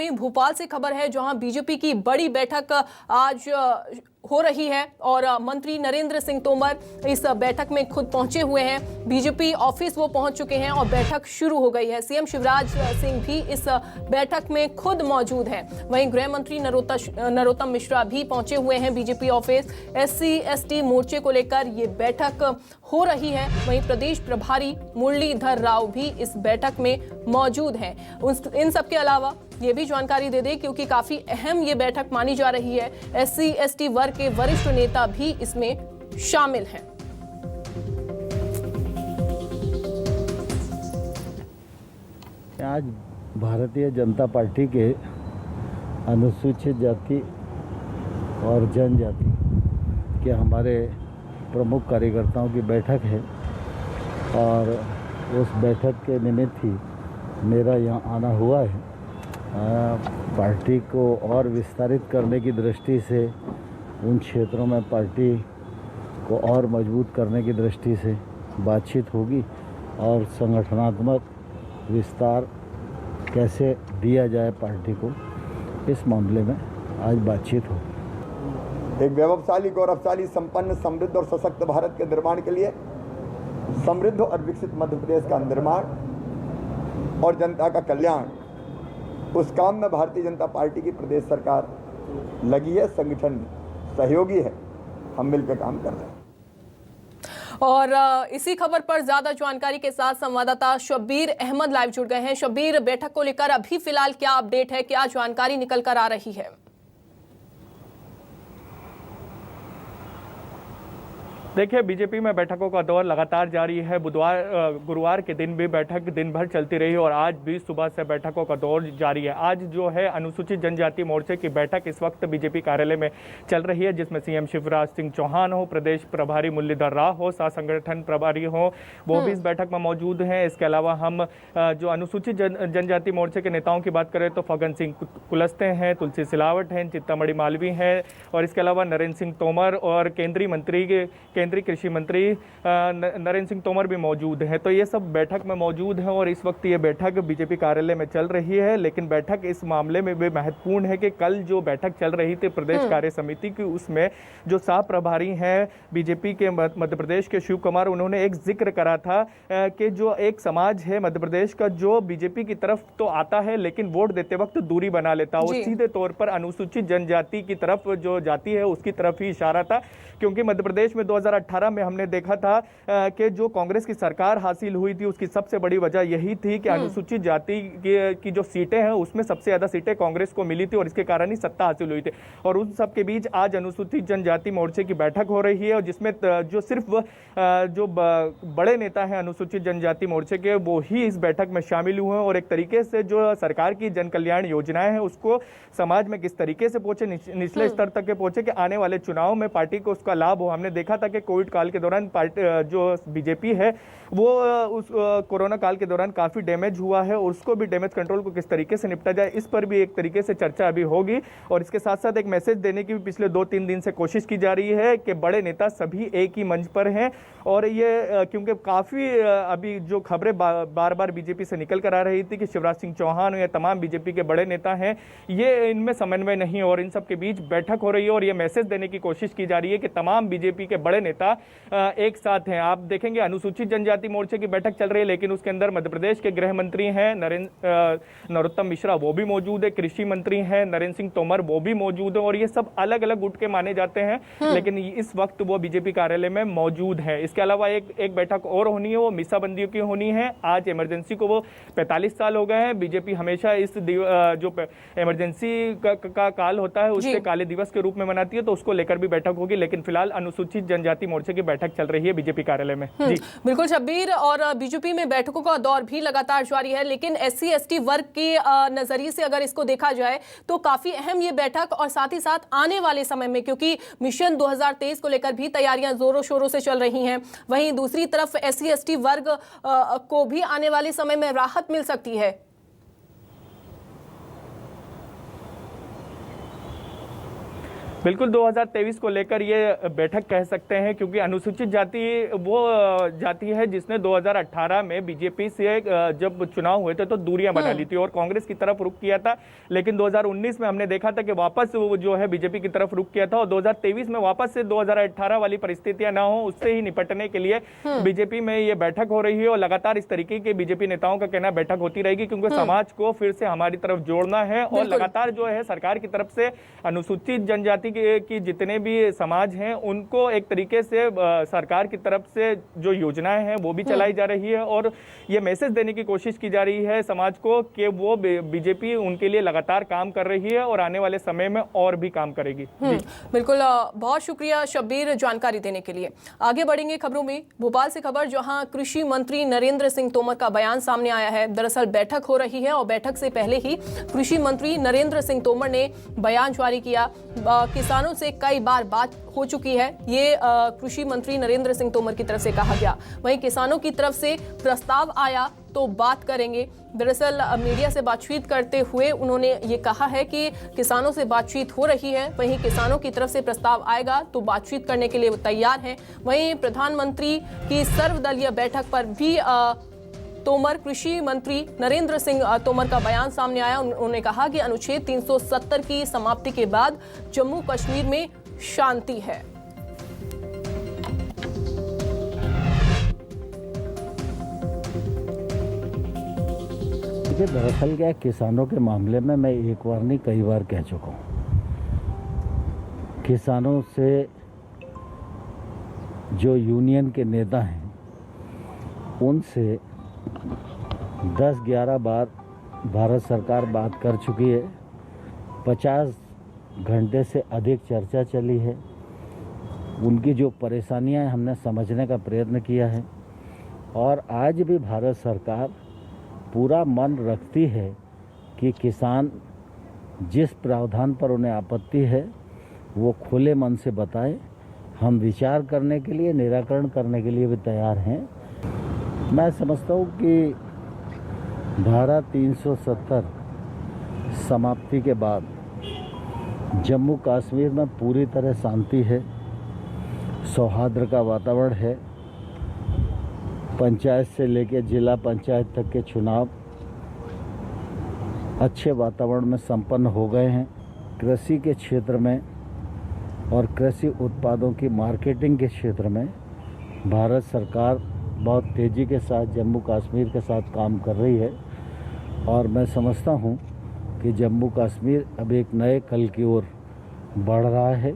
में भोपाल से खबर है, जहां बीजेपी की बड़ी बैठक आज हो रही है और मंत्री नरेंद्र सिंह तोमर इस बैठक में खुद पहुंचे हुए हैं। बीजेपी ऑफिस वो पहुंच चुके हैं और बैठक शुरू हो गई है। सीएम शिवराज सिंह भी इस बैठक में खुद मौजूद हैं। वहीं गृह मंत्री नरोत्तम मिश्रा भी पहुंचे हुए हैं बीजेपी ऑफिस। SC/ST मोर्चे को लेकर ये बैठक हो रही है। वहीं प्रदेश प्रभारी मुरलीधर राव भी इस बैठक में मौजूद हैं। इन सब के अलावा ये भी जानकारी दे दें, क्योंकि काफी अहम ये बैठक मानी जा रही है, SC/ST वर्ग के वरिष्ठ नेता भी इसमें शामिल हैं। आज भारतीय जनता पार्टी के अनुसूचित जाति और जनजाति के हमारे प्रमुख कार्यकर्ताओं की बैठक है और उस बैठक के निमित्त ही मेरा यहाँ आना हुआ है। पार्टी को और विस्तारित करने की दृष्टि से, उन क्षेत्रों में पार्टी को और मजबूत करने की दृष्टि से बातचीत होगी और संगठनात्मक विस्तार कैसे दिया जाए पार्टी को, इस मामले में आज बातचीत हो। एक वैभवशाली, गौरवशाली, संपन्न, समृद्ध और सशक्त भारत के निर्माण के लिए समृद्ध और विकसित मध्य प्रदेश का निर्माण और जनता का कल्याण, उस काम में भारतीय जनता पार्टी की प्रदेश सरकार लगी है, संगठन सहयोगी है, हम मिलकर काम कर रहे हैं। और इसी खबर पर ज्यादा जानकारी के साथ संवाददाता शब्बीर अहमद लाइव जुड़ गए हैं। शब्बीर, बैठक को लेकर अभी फिलहाल क्या अपडेट है, क्या जानकारी निकल कर आ रही है? देखिए, बीजेपी में बैठकों का दौर लगातार जारी है। गुरुवार के दिन भी बैठक दिन भर चलती रही और आज भी सुबह से बैठकों का दौर जारी है। आज जो है अनुसूचित जनजाति मोर्चे की बैठक इस वक्त बीजेपी कार्यालय में चल रही है, जिसमें सीएम शिवराज सिंह चौहान हो, प्रदेश प्रभारी मुरलीधर राव हो, सह संगठन प्रभारी हो, वो भी इस बैठक में मौजूद हैं। इसके अलावा हम जो अनुसूचित जनजाति मोर्चे के नेताओं की बात करें तो फग्गन सिंह कुलस्ते हैं, तुलसी सिलावट हैं, चिंतामणि मालवी हैं और इसके अलावा नरेंद्र सिंह तोमर और केंद्रीय कृषि मंत्री नरेंद्र सिंह तोमर भी मौजूद हैं। तो ये सब बैठक में मौजूद हैं और इस वक्त ये बैठक बीजेपी कार्यालय में चल रही है। लेकिन बैठक इस मामले में भी महत्वपूर्ण है कि कल जो बैठक चल रही थी प्रदेश कार्य समिति की, उसमें जो सह प्रभारी हैं बीजेपी के मध्य प्रदेश के शिव कुमार, उन्होंने एक जिक्र करा था कि जो एक समाज है मध्य प्रदेश का जो बीजेपी की तरफ तो आता है लेकिन वोट देते वक्त दूरी बना लेता है, वो सीधे तौर पर अनुसूचित जनजाति की तरफ जो जाति है उसकी तरफ ही इशारा था। क्योंकि मध्य प्रदेश में 2018 में हमने देखा था कि जो कांग्रेस की सरकार हासिल हुई थी उसकी सबसे बड़ी वजह यही थी कि अनुसूचित जाति की जो सीटें हैं उसमें सबसे ज्यादा सीटें कांग्रेस को मिली थी और इसके कारण ही सत्ता हासिल हुई थी। और उन सब के बीच आज अनुसूचित जनजाति मोर्चे की बैठक हो रही है और जिसमें जो सिर्फ जो बड़े नेता हैं अनुसूचित जनजाति मोर्चे के, वो ही इस बैठक में शामिल हुए और एक तरीके से जो सरकार की जन कल्याण योजनाएं हैं उसको समाज में किस तरीके से पहुंचे, निचले स्तर तक के पहुंचे कि आने वाले चुनाव में पार्टी को उसका लाभ हो। हमने देखा था कि कोविड काल के दौरान जो बीजेपी है वो उस कोरोना काल के दौरान काफी डैमेज हुआ है और उसको भी डैमेज कंट्रोल को किस तरीके से निपटा जाए, इस पर भी एक तरीके से चर्चा अभी होगी। और इसके साथ साथ एक मैसेज देने की भी पिछले 2-3 दिन से कोशिश की जा रही है कि बड़े नेता सभी एक ही मंच पर हैं। और ये क्योंकि काफी अभी जो खबरें बार बार बीजेपी से निकल कर आ रही थी कि शिवराज सिंह चौहान या तमाम बीजेपी के बड़े नेता हैं, ये इनमें समन्वय नहीं और इन सब के बीच बैठक हो रही है और ये मैसेज देने की कोशिश की जा रही है कि तमाम बीजेपी के बड़े नेता एक साथ हैं। आप देखेंगे अनुसूचित जनजाति मोर्चे की बैठक चल रही है लेकिन उसके अंदर मध्य प्रदेश के गृह मंत्री हैं नरोत्तम मिश्रा, वो भी मौजूद है, कृषि मंत्री हैं नरेंद्र सिंह तोमर, वो भी मौजूद है और ये सब अलग अलग गुट के माने जाते हैं लेकिन इस वक्त वो बीजेपी कार्यालय में मौजूद है। इसके अलावा एक बैठक और होनी है, वो मीसाबंदियों की होनी है। आज इमरजेंसी को वो 45 साल हो गए हैं। बीजेपी हमेशा इस जो इमरजेंसी का काल होता है उसके काले दिवस के रूप में मनाती है, तो उसको लेकर भी बैठक होगी। लेकिन फिलहाल अनुसूचित जनजाति मोर्चे की बैठक चल रही है बीजेपी कार्यालय में। जी बिल्कुल शब्बीर, और बीजेपी में बैठकों का दौर भी लगातार जारी है, लेकिन SC/ST वर्ग के नजरिए से अगर इसको देखा जाए तो काफी अहम ये बैठक और साथ ही साथ आने वाले समय में, क्योंकि मिशन 2023 को लेकर भी तैयारियां जोरों शोरों से चल रही हैं, वहीं दूसरी तरफ SC/ST वर्ग को भी आने वाले समय में राहत मिल सकती है। बिल्कुल 2023 को लेकर ये बैठक कह सकते हैं, क्योंकि अनुसूचित जाति वो जाति है जिसने 2018 में बीजेपी से जब चुनाव हुए थे तो दूरियां बना ली थी और कांग्रेस की तरफ रुख किया था। लेकिन 2019 में हमने देखा था कि वापस वो जो है बीजेपी की तरफ रुख किया था और 2023 में वापस से 2018 वाली परिस्थितियां ना हो उससे ही निपटने के लिए बीजेपी में ये बैठक हो रही है। और लगातार इस तरीके के बीजेपी नेताओं का कहना बैठक होती रहेगी, क्योंकि समाज को फिर से हमारी तरफ जोड़ना है और लगातार जो है सरकार की तरफ से अनुसूचित जनजाति की जितने भी समाज हैं उनको एक तरीके से सरकार की तरफ से जो योजनाएं हैं वो भी चलाई जा रही है और ये मैसेज देने की कोशिश की जा रही है समाज को कि वो बीजेपी उनके लिए लगातार काम कर रही है और आने वाले समय में और भी काम करेगी। बिल्कुल, बहुत शुक्रिया शब्बीर जानकारी देने के लिए। आगे बढ़ेंगे खबरों में। भोपाल से खबर, जहां कृषि मंत्री नरेंद्र सिंह तोमर का बयान सामने आया है। दरअसल बैठक हो रही है और बैठक से पहले ही कृषि मंत्री नरेंद्र सिंह तोमर ने बयान जारी किया। किसानों से कई बार बात हो चुकी है, ये कृषि मंत्री नरेंद्र सिंह तोमर की तरफ से कहा गया। वहीं किसानों की तरफ से प्रस्ताव आया तो बात करेंगे। दरअसल मीडिया से बातचीत करते हुए उन्होंने ये कहा है कि किसानों से बातचीत हो रही है, वहीं किसानों की तरफ से प्रस्ताव आएगा तो बातचीत करने के लिए वो तैयार हैं। वहीं प्रधानमंत्री की सर्वदलीय बैठक पर भी तोमर, कृषि मंत्री नरेंद्र सिंह तोमर का बयान सामने आया। उन्होंने कहा कि अनुच्छेद 370 की समाप्ति के बाद जम्मू कश्मीर में शांति है। देखिए, दरअसल क्या है, किसानों के मामले में मैं एक बार नहीं कई बार कह चुका हूँ। किसानों से जो यूनियन के नेता हैं उनसे 10-11 बार भारत सरकार बात कर चुकी है। 50 घंटे से अधिक चर्चा चली है। उनकी जो परेशानियां हमने समझने का प्रयत्न किया है और आज भी भारत सरकार पूरा मन रखती है कि किसान जिस प्रावधान पर उन्हें आपत्ति है वो खुले मन से बताएं। हम विचार करने के लिए, निराकरण करने के लिए भी तैयार हैं। मैं समझता हूँ कि धारा 370 समाप्ति के बाद जम्मू कश्मीर में पूरी तरह शांति है, सौहार्द का वातावरण है। पंचायत से लेकर जिला पंचायत तक के चुनाव अच्छे वातावरण में संपन्न हो गए हैं। कृषि के क्षेत्र में और कृषि उत्पादों की मार्केटिंग के क्षेत्र में भारत सरकार बहुत तेज़ी के साथ जम्मू कश्मीर के साथ काम कर रही है और मैं समझता हूँ कि जम्मू कश्मीर अब एक नए कल की ओर बढ़ रहा है।